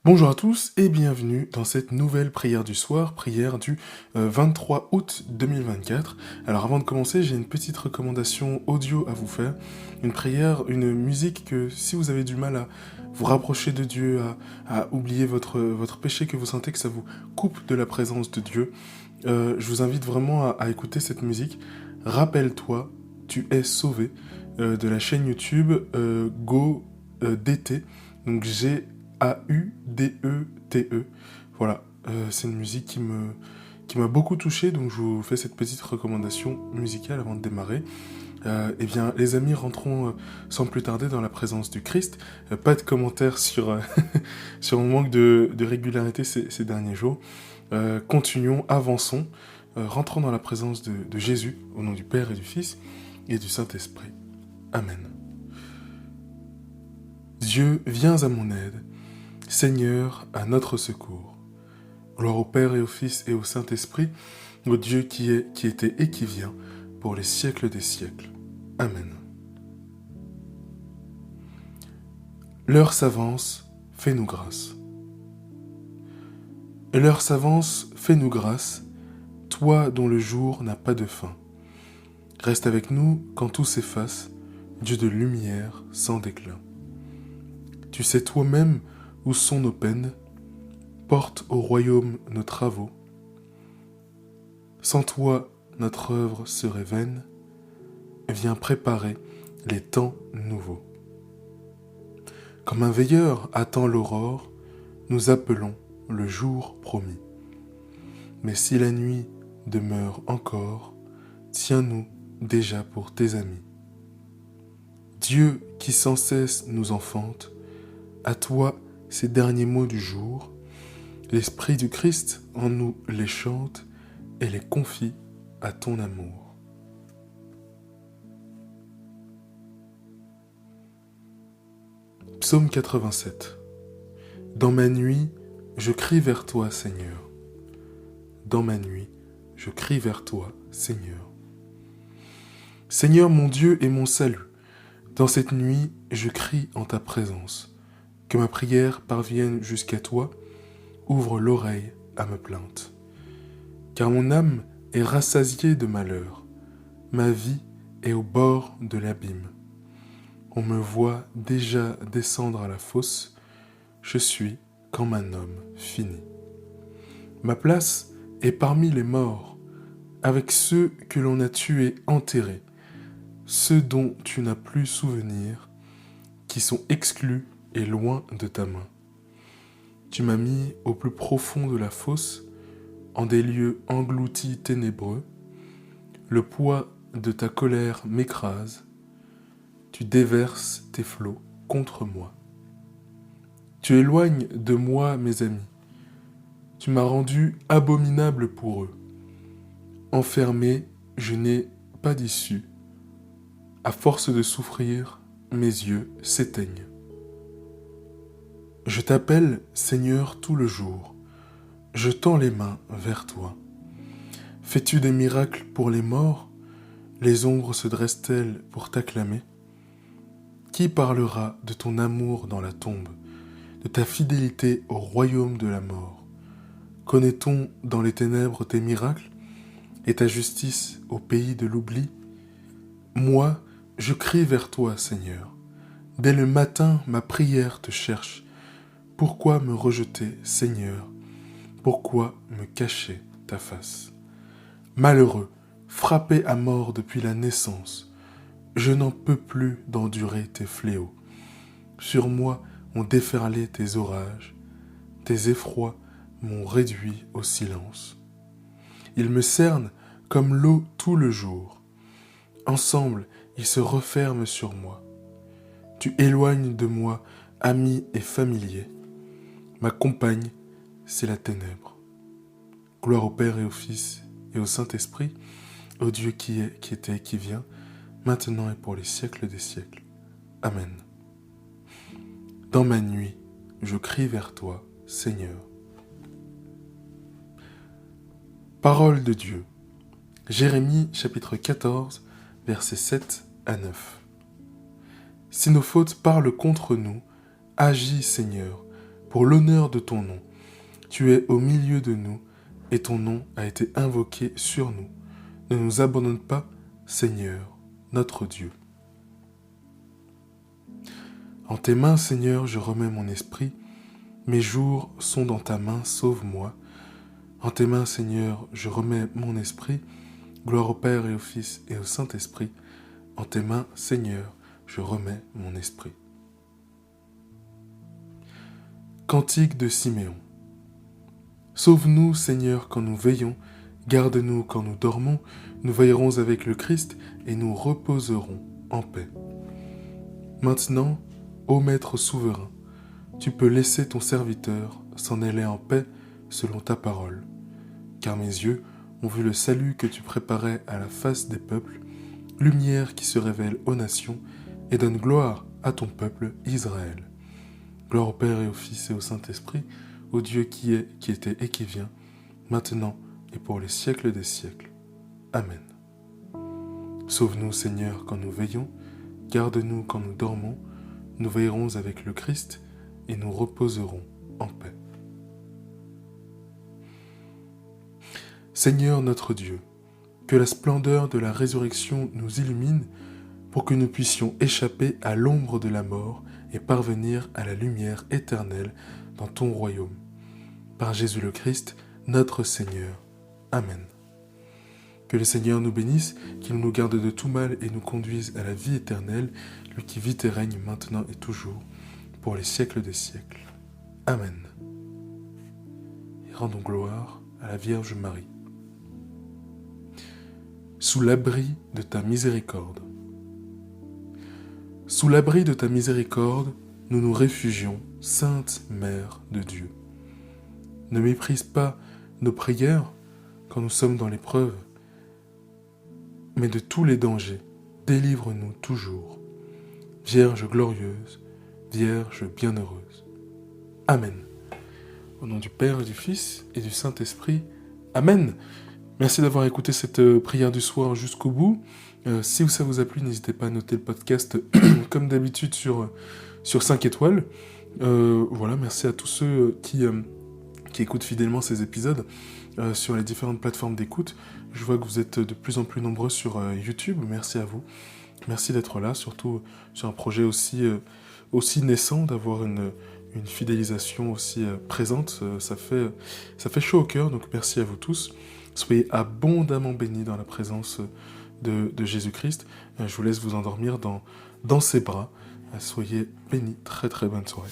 Bonjour à tous et bienvenue dans cette nouvelle prière du soir, prière du 23 août 2024. Alors avant de commencer, j'ai une petite recommandation audio à vous faire. Une prière, une musique que si vous avez du mal à vous rapprocher de Dieu, à oublier votre péché, que vous sentez que ça vous coupe de la présence de Dieu, je vous invite vraiment à écouter cette musique. Rappelle-toi, tu es sauvé, de la chaîne YouTube Go DT, donc Gaudete. Voilà, c'est une musique qui m'a beaucoup touché, donc je vous fais cette petite recommandation musicale avant de démarrer. Eh bien, les amis, rentrons sans plus tarder dans la présence du Christ. Pas de commentaires sur, sur mon manque de régularité ces derniers jours. Continuons, avançons, rentrons dans la présence de Jésus, au nom du Père et du Fils et du Saint-Esprit. Amen. Dieu, viens à mon aide. Seigneur, à notre secours. Gloire au Père et au Fils et au Saint-Esprit, au Dieu qui est, qui était et qui vient, pour les siècles des siècles. Amen. L'heure s'avance, fais-nous grâce. L'heure s'avance, fais-nous grâce, toi dont le jour n'a pas de fin. Reste avec nous quand tout s'efface, Dieu de lumière sans déclin. Tu sais toi-même où sont nos peines, porte au royaume nos travaux. Sans toi, notre œuvre serait vaine, viens préparer les temps nouveaux. Comme un veilleur attend l'aurore, nous appelons le jour promis. Mais si la nuit demeure encore, tiens-nous déjà pour tes amis. Dieu qui sans cesse nous enfante, à toi ces derniers mots du jour, l'Esprit du Christ en nous les chante et les confie à ton amour. Psaume 87. Dans ma nuit, je crie vers toi, Seigneur. Dans ma nuit, je crie vers toi, Seigneur. Seigneur mon Dieu et mon salut, dans cette nuit, je crie en ta présence. Que ma prière parvienne jusqu'à toi, ouvre l'oreille à ma plainte. Car mon âme est rassasiée de malheur, ma vie est au bord de l'abîme. On me voit déjà descendre à la fosse, je suis comme un homme fini. Ma place est parmi les morts, avec ceux que l'on a tués enterrés, ceux dont tu n'as plus souvenir, qui sont exclus et loin de ta main. Tu m'as mis au plus profond de la fosse, en des lieux engloutis ténébreux. Le poids de ta colère m'écrase, tu déverses tes flots contre moi. Tu éloignes de moi mes amis, tu m'as rendu abominable pour eux. Enfermé, je n'ai pas d'issue. À force de souffrir, mes yeux s'éteignent. Je t'appelle, Seigneur, tout le jour. Je tends les mains vers toi. Fais-tu des miracles pour les morts? Les ombres se dressent-elles pour t'acclamer? Qui parlera de ton amour dans la tombe, de ta fidélité au royaume de la mort? Connaît-on dans les ténèbres tes miracles et ta justice au pays de l'oubli? Moi, je crie vers toi, Seigneur. Dès le matin, ma prière te cherche. Pourquoi me rejeter, Seigneur? Pourquoi me cacher ta face? Malheureux, frappé à mort depuis la naissance, je n'en peux plus d'endurer tes fléaux. Sur moi ont déferlé tes orages, tes effrois m'ont réduit au silence. Ils me cernent comme l'eau tout le jour. Ensemble, ils se referment sur moi. Tu éloignes de moi amis et familiers. Ma compagne, c'est la ténèbre. Gloire au Père et au Fils et au Saint-Esprit, au Dieu qui est, qui était et qui vient, maintenant et pour les siècles des siècles. Amen. Dans ma nuit, je crie vers toi, Seigneur. Parole de Dieu. Jérémie chapitre 14, versets 7 à 9. Si nos fautes parlent contre nous, agis, Seigneur, pour l'honneur de ton nom. Tu es au milieu de nous, et ton nom a été invoqué sur nous. Ne nous abandonne pas, Seigneur, notre Dieu. En tes mains, Seigneur, je remets mon esprit. Mes jours sont dans ta main, sauve-moi. En tes mains, Seigneur, je remets mon esprit. Gloire au Père et au Fils et au Saint-Esprit. En tes mains, Seigneur, je remets mon esprit. Cantique de Siméon. Sauve-nous, Seigneur, quand nous veillons, garde-nous quand nous dormons, nous veillerons avec le Christ et nous reposerons en paix. Maintenant, ô Maître souverain, tu peux laisser ton serviteur s'en aller en paix selon ta parole, car mes yeux ont vu le salut que tu préparais à la face des peuples, lumière qui se révèle aux nations et donne gloire à ton peuple Israël. Gloire au Père et au Fils et au Saint-Esprit, au Dieu qui est, qui était et qui vient, maintenant et pour les siècles des siècles. Amen. Sauve-nous, Seigneur, quand nous veillons, garde-nous quand nous dormons, nous veillerons avec le Christ et nous reposerons en paix. Seigneur notre Dieu, que la splendeur de la résurrection nous illumine pour que nous puissions échapper à l'ombre de la mort et parvenir à la lumière éternelle dans ton royaume. Par Jésus le Christ, notre Seigneur. Amen. Que le Seigneur nous bénisse, qu'il nous garde de tout mal et nous conduise à la vie éternelle, lui qui vit et règne maintenant et toujours, pour les siècles des siècles. Amen. Et rendons gloire à la Vierge Marie. Sous l'abri de ta miséricorde. Sous l'abri de ta miséricorde, nous nous réfugions, Sainte Mère de Dieu. Ne méprise pas nos prières quand nous sommes dans l'épreuve, mais de tous les dangers, délivre-nous toujours. Vierge glorieuse, Vierge bienheureuse. Amen. Au nom du Père, et du Fils et du Saint-Esprit. Amen. Merci d'avoir écouté cette prière du soir jusqu'au bout. Si ça vous a plu, n'hésitez pas à noter le podcast comme d'habitude sur 5 étoiles. Voilà, merci à tous ceux qui écoutent fidèlement ces épisodes sur les différentes plateformes d'écoute. Je vois que vous êtes de plus en plus nombreux sur YouTube. Merci à vous. Merci d'être là, surtout sur un projet aussi naissant, d'avoir une fidélisation aussi présente. Ça fait chaud au cœur, donc merci à vous tous. Soyez abondamment bénis dans la présence de Jésus-Christ. Je vous laisse vous endormir dans ses bras. Soyez bénis. Très très bonne soirée.